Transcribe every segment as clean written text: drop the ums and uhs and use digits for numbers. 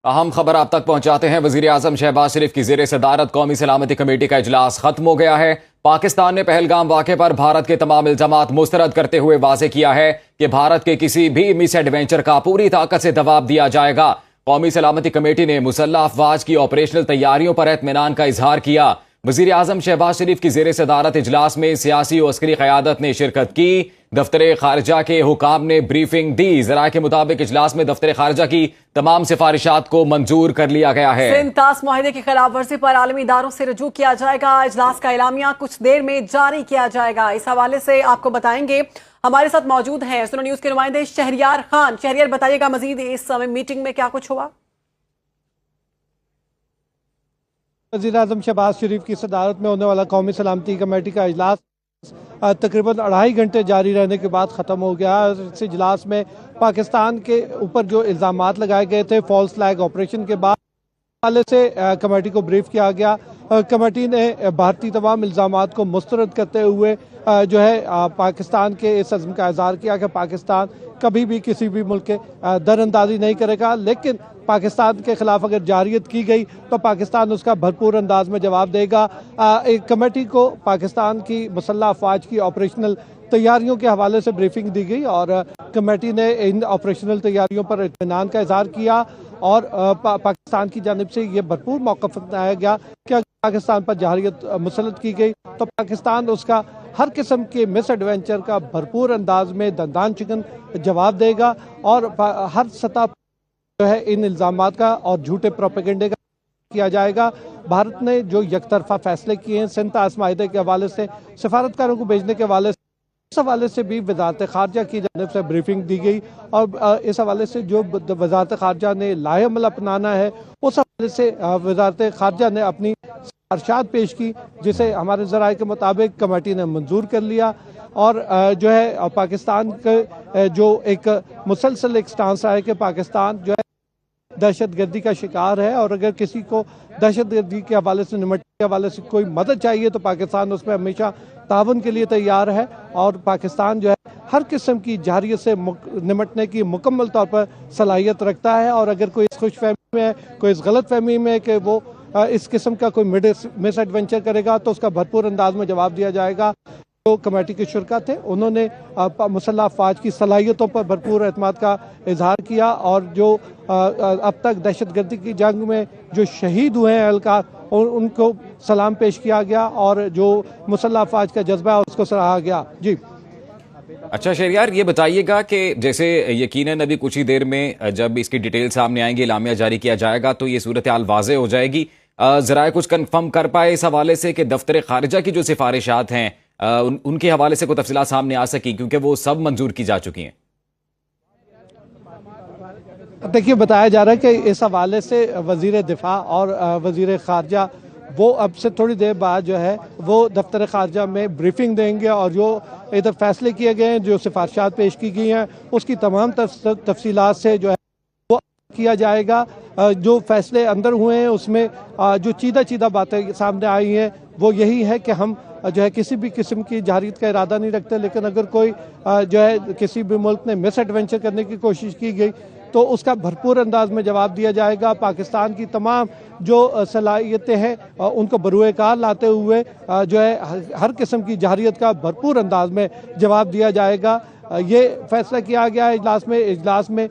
अहम खबर आप तक पहुंचाते हैं। वजीर आजम शहबाज शरीफ की जेर सदारत कौमी सलामती कमेटी का इजलास खत्म हो गया है। पाकिस्तान ने पहलगाम वाक़े पर भारत के तमाम इल्जामात मुस्तरद करते हुए वाज़ेह किया है कि भारत के किसी भी मिस एडवेंचर का पूरी ताकत से जवाब दिया जाएगा। कौमी सलामती कमेटी ने मुसल्लह अफवाज की ऑपरेशनल तैयारियों पर इत्मीनान का इजहार किया। वजीर आजम शहबाज शरीफ की जेर सदारत इजलास में सियासी और अस्करी क़यादत ने शिरकत की। दफ्तर खारजा के हुकाम ने ब्रीफिंग दी। ज़राए के मुताबिक इजलास में दफ्तर खारजा की तमाम सिफारिशात को मंजूर कर लिया गया है। सिंध ताश मुआहिदे की खिलाफ वर्जी पर आलमी इदारों से रजू किया जाएगा। इजलास का एलामिया कुछ देर में जारी किया जाएगा। इस हवाले से आपको बताएंगे, हमारे साथ मौजूद हैं सुनो न्यूज के नुमाइंदे शहरियार खान। शहरियार, बताइएगा मजीद इस समय मीटिंग में क्या कुछ हुआ। वज़ीर आज़म शहबाज शरीफ की सदारत में होने वाला कौमी सलामती कमेटी का इजलास तकरीबन 2.5 घंटे जारी रहने के बाद ख़त्म हो गया। इस इजलास में पाकिस्तान के ऊपर जो इल्ज़ामात लगाए गए थे फॉल्स फ्लैग ऑपरेशन के बाद हवाले से कमेटी को ब्रीफ किया गया। कमेटी ने भारतीय तमाम इल्ज़ामात को मुस्तरद करते हुए जो है पाकिस्तान के इस अज़्म का इज़हार किया कि पाकिस्तान कभी भी किसी भी मुल्क के दरअंदाजी नहीं करेगा, लेकिन पाकिस्तान के खिलाफ अगर जारियत की गई तो पाकिस्तान उसका भरपूर अंदाज में जवाब देगा। एक कमेटी को पाकिस्तान की मुसल्लह अफवाज की ऑपरेशनल तैयारियों के हवाले से ब्रीफिंग दी गई और कमेटी ने इन ऑपरेशनल तैयारियों पर इत्मीनान का इजहार किया और पाकिस्तान की जानिब से ये भरपूर मौक़िफ़ अपनाया गया कि अगर पाकिस्तान पर जारियत मुसल्लत की गई तो पाकिस्तान उसका हर किस्म के मिस एडवेंचर का भरपूर अंदाज में दंदान चिकन जवाब देगा और हर सतह जो है इन इल्ज़ामात का और झूठे प्रोपेगेंडे का किया जाएगा। भारत ने जो यकतरफा फैसले किए हैं सिंध ताश मुआहिदे के हवाले से, सफारतकारों को भेजने के हवाले से, इस हवाले से भी वज़ारत खारजा की जानिब से ब्रीफिंग दी गई और इस हवाले से जो वज़ारत खारजा ने लाएअमल अपनाना है उस हवाले से वज़ारत खारजा ने अपनी सिफारिशात पेश की, जिसे हमारे ज़राए के मुताबिक कमेटी ने मंजूर कर लिया और जो है पाकिस्तान के जो एक मुसलसल एक स्टांस रहा है कि पाकिस्तान जो है दहशत गर्दी का शिकार है और अगर किसी को दहशत गर्दी के हवाले से निपटने के हवाले से कोई मदद चाहिए तो पाकिस्तान उसमें हमेशा ताउन के लिए तैयार है और पाकिस्तान जो है हर किस्म की जारियत से निपटने की मुकम्मल तौर पर सलाहियत रखता है और अगर कोई इस खुशफहमी में है, कोई इस गलत फहमी में है कि वो इस किस्म का कोई मिस एडवेंचर करेगा तो उसका भरपूर अंदाज में जवाब दिया जाएगा। जो कमेटी के शुरका थे उन्होंने मुसल्लह अफवाज की सलाहियतों पर भरपूर एतमाद का इजहार किया और जो अब तक दहशत गर्दी की जंग में जो शहीद हुए हैं एहलकार उनको सलाम पेश किया गया और जो मुसल्लह अफवाज का जज्बा है उसको सराहा गया। जी अच्छा शहरियार, ये बताइएगा कि जैसे यकीनन अभी कुछ ही देर में जब इसकी डिटेल सामने आएंगी, इलामिया जारी किया जाएगा तो ये सूरत हाल वाज़े हो जाएगी। ज़रा कुछ कन्फर्म कर पाए इस हवाले से कि दफ्तर खारजा की जो सिफारिशात हैं उनके हवाले से कोई तफसीलात सामने आ सकी, क्योंकि वो सब मंजूर की जा चुकी हैं। देखिए, बताया जा रहा है कि इस हवाले से वज़ीर दिफा और वज़ीर खारजा वो अब से थोड़ी देर बाद जो है वो दफ्तर खारजा में ब्रीफिंग देंगे और जो इधर फैसले किए गए हैं, जो सिफारिशात पेश की गई हैं, उसकी तमाम तफसीलात से जो है वो किया जाएगा। जो फैसले अंदर हुए हैं उसमें जो चीदा बातें सामने आई हैं वो यही है कि हम जो है किसी भी किस्म की जारियत का इरादा नहीं रखते, लेकिन अगर कोई जो है किसी भी मुल्क ने मिस एडवेंचर करने की कोशिश की गई तो उसका भरपूर अंदाज में जवाब दिया जाएगा। पाकिस्तान की तमाम जो सलाहियतें हैं उनको बरूए कार लाते हुए जो है हर किस्म की जारियत का भरपूर अंदाज में जवाब दिया जाएगा। ये फैसला किया गया है इजलास में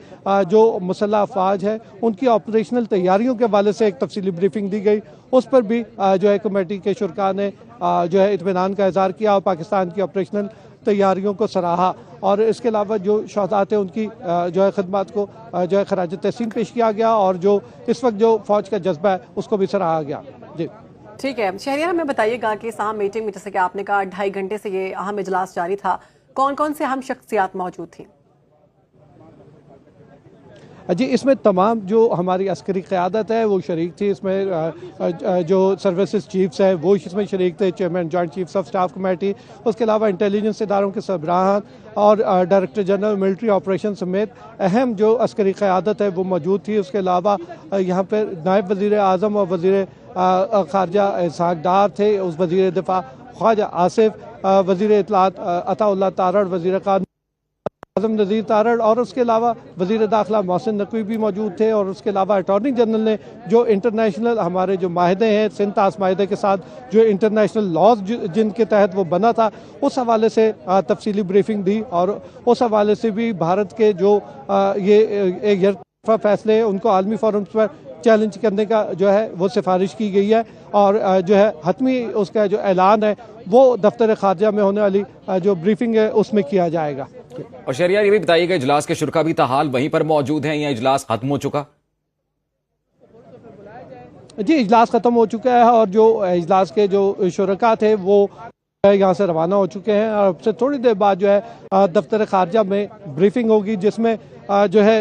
जो मुसल्लह अफवाज है उनकी ऑपरेशनल तैयारियों के हवाले से एक तफसीली ब्रीफिंग दी गई, उस पर भी जो है कमेटी के शुरका ने जो है इत्मीनान का इजहार किया और पाकिस्तान की ऑपरेशनल तैयारियों को सराहा और इसके अलावा जो शहदा थे उनकी जो है खिदमत को जो है खराज तहसीन पेश किया गया और जो इस वक्त जो फौज का जज्बा है उसको भी सराहा गया। जी ठीक है शहरियार, हमें बताइएगा कि इस अहम मीटिंग में जैसे कि आपने कहा 2.5 घंटे से ये अहम इजलास जारी था, कौन कौन से अहम शख्सियात मौजूद थी? जी, इसमें तमाम जो हमारी अस्करी क़यादत है वो शरीक थी। इसमें जो सर्विसेज चीफ्स है वो इसमें शरीक थे, chairman joint chiefs of staff committee, उसके अलावा इंटेलिजेंस इदारों के सरबराहान और डायरेक्टर जनरल मिलिट्री ऑपरेशन समेत अहम जो अस्करी क़यादत है वो मौजूद थी। उसके अलावा यहाँ पर नायब वज़ीर आज़म और वज़ीर खारजा इसहाक़ डार थे, उस वज़ीर दिफा ख्वाजा आसिफ, वज़ीर इत्तलात अताउल्लाह तारड़, वज़ीर कानून आज़म नज़ीर तारड़ और उसके अलावा वज़ीर दाखिला मोहसिन नकवी भी मौजूद थे। और उसके अलावा अटॉर्नी जनरल ने जो इंटरनेशनल हमारे जो माहदे हैं, सिंध तास माहदे के साथ जो इंटरनेशनल लॉज जिनके तहत वो बना था, उस हवाले से तफसीली ब्रीफिंग दी। और उस हवाले से भी भारत के जो ये एक यकतरफा फैसले हैं उनको आलमी फोरम्स पर चैलेंज करने का जो है वो सिफारिश की गई है। और जो है हतमी उसका जो ऐलान है वो दफ्तर खारजा में होने वाली जो ब्रीफिंग है उसमें किया जाएगा। और शहरियार ये भी बताइएगा, इजलास के शुरा भी ताहाल वहीं पर मौजूद हैं या इजलास खत्म हो चुका? जी, इजलास ख़त्म हो चुका है और जो इजलास के जो शुरका थे वो यहाँ से रवाना हो चुके हैं। और अब से थोड़ी देर बाद जो है दफ्तर खारजा में ब्रीफिंग होगी जिसमें जो है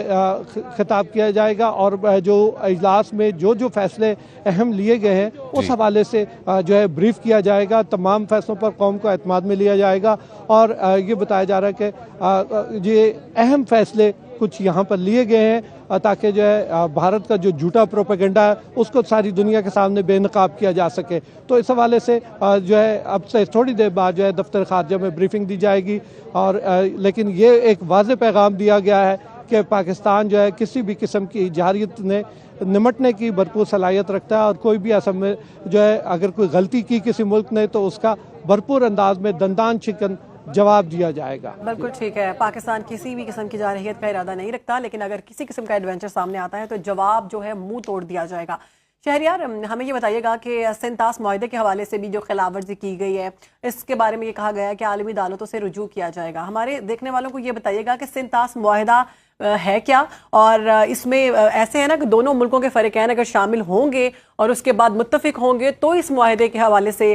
खिताब किया जाएगा और जो इजलास में जो जो फैसले अहम लिए गए हैं उस हवाले से जो है ब्रीफ किया जाएगा। तमाम फैसलों पर कौम को एतमाद में लिया जाएगा और ये बताया जा रहा है कि ये अहम फैसले कुछ यहाँ पर लिए गए हैं ताकि जो है भारत का जो झूठा प्रोपेगेंडा है उसको सारी दुनिया के सामने बेनकाब किया जा सके। तो इस हवाले से जो है अब से थोड़ी देर बाद जो है दफ्तर खारजा में ब्रीफिंग दी जाएगी। और लेकिन ये एक वाज़ेह पैगाम दिया गया है कि पाकिस्तान जो है किसी भी किस्म की जारियत ने निमटने की भरपूर सलाहियत रखता है और कोई भी असम में जो है अगर कोई गलती की किसी मुल्क ने तो उसका भरपूर अंदाज में दंदान शिकन जवाब दिया जाएगा। बिल्कुल ठीक है, पाकिस्तान किसी भी किस्म की जारहियत का इरादा नहीं रखता, लेकिन अगर किसी किस्म का एडवेंचर सामने आता है तो जवाब जो है मुंह तोड़ दिया जाएगा। शहरियार, हमें ये बताइएगा कि सिंध तास माहदे के हवाले से भी जो खिलाफ वर्जी की गई है इसके बारे में ये कहा गया है कि आलमी अदालतों से रुजू किया जाएगा। हमारे देखने वालों को ये बताइएगा कि सिंध तास माहदा है क्या, और इसमें ऐसे है ना कि दोनों मुल्कों के फरीकैन अगर शामिल होंगे और उसके बाद मुत्तफिक होंगे तो इस माहदे के हवाले से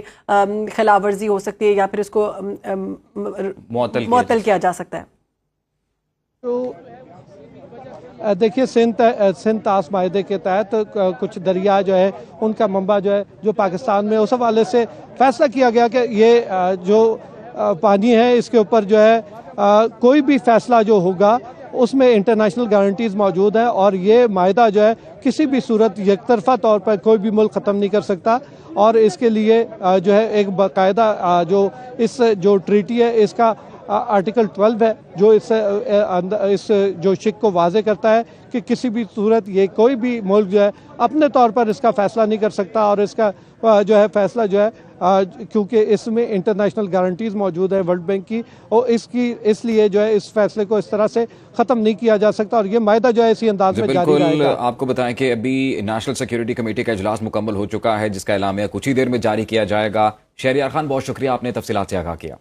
खिलाफ वर्जी हो सकती है या फिर इसको मुअत्तल किया जा सकता है। तो देखिए, सिंध तास माहदे के तहत कुछ दरिया जो है उनका मंबा जो है जो पाकिस्तान में, उस हवाले से फैसला किया गया कि ये जो पानी है इसके ऊपर जो है कोई भी फैसला जो होगा उसमें इंटरनेशनल गारंटीज मौजूद है और ये माहदा जो है किसी भी सूरत एकतरफा तौर पर कोई भी मुल्क ख़त्म नहीं कर सकता। और इसके लिए जो है एक बाकायदा जो इस जो ट्रीटी है इसका आर्टिकल 12 है जो इस जो शिक को वाजे करता है कि किसी भी सूरत ये कोई भी मुल्क जो है अपने तौर पर इसका फैसला नहीं कर सकता। और इसका जो है फैसला जो है क्योंकि इसमें इंटरनेशनल गारंटीज मौजूद है वर्ल्ड बैंक की, और इसलिए जो है इस फैसले को इस तरह से ख़त्म नहीं किया जा सकता और ये मायदा जो है इसी अंदाज में जारी रहेगा। आपको बताएं कि अभी नेशनल सिक्योरिटी कमेटी का इजलास मुकम्मल हो चुका है जिसका एलामिया कुछ ही देर में जारी किया जाएगा। शहरियार खान, बहुत शुक्रिया, आपने तफसीलात से आगाह किया।